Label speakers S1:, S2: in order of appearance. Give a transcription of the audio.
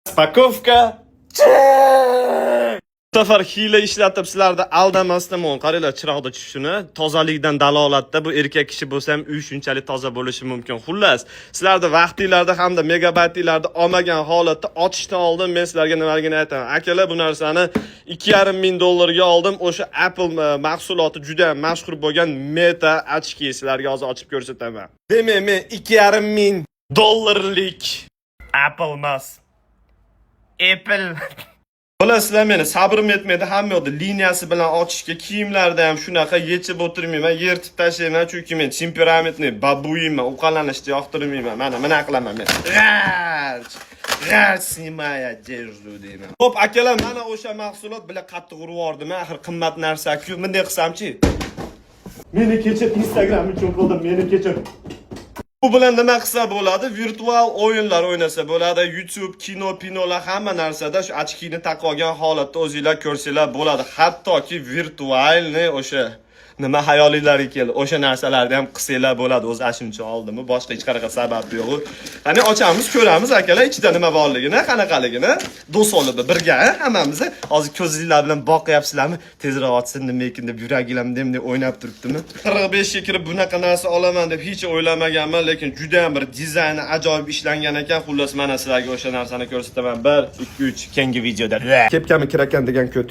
S1: Spakovka. Bu safar hiyla ishlatib sizlarni aldamasdan qaranglar chiroqda tushishini, tozalikdan dalolatda bu erkak kishi bo'lsa ham uy shunchalik toza bo'lishi mumkin. Xullas, sizlarni vaqtinglarda hamda megabaytlarda olmagan holatda ochishdan oldin men sizlarga nimaligini aytaman. Akalar, bu narsani $2,500 ga oldim. O'sha Apple mahsuloti juda mashhur bo'lgan Meta ochki sizlarga hozir ochib ko'rsataman. Demak, men $2,500lik Apple emas. Apple. Bilasizlar, meni sabrim yetmaydi, hamma yoqda liniyasi bilan ochishga, kiyimlarda ham shunaqa yechib o'tirmayman, yirtib tashlayman, chunki men temperamentli babuyman, uqalanishni yoqtirmayman. Mana qilaman men. G'arch simaya jerzu deyman. Xo'p, akalar, mana o'sha mahsulot bilan qattiq urvordim, axir qimmat narsa-ku. Bunday qilsam-chi? Meni kechir, Instagram uchun qildim, meni kechir. Bu bilan nima qilsa bo'ladi? Virtual o'yinlar o'ynasa bo'ladi. YouTube, pinolar hamma narsada shu ochkini taqib olgan holatda o'zingizlar ko'rsanglar bo'ladi. Hattoki virtualni o'sha nima hayolinglarga keldi, o'sha narsalarni ham qilsanglar bo'ladi. O'zi ashuncha oldimi? Boshqa hech qanaqa sabab yo'q. Qani ochamiz, ko'ramiz akalar, ichida nima borligini, qanaqaligini. Do'st olib birga, hammamiz hozir ko'zingizlar bilan boqyapsizlarmi? Tezroq ochsin nima ekan deb yuraginglarni demday o'ynab turibdimi? 45 ga kirib bunaqa narsa olaman deb hech o'ylamaganman, lekin juda ham bir dizayni ajoyib ishlangan ekan. Xullas, mana sizlarga o'sha narsani ko'rsataman. 1 2 3 keyingi videoda. Kepkami kirakan degan ko't.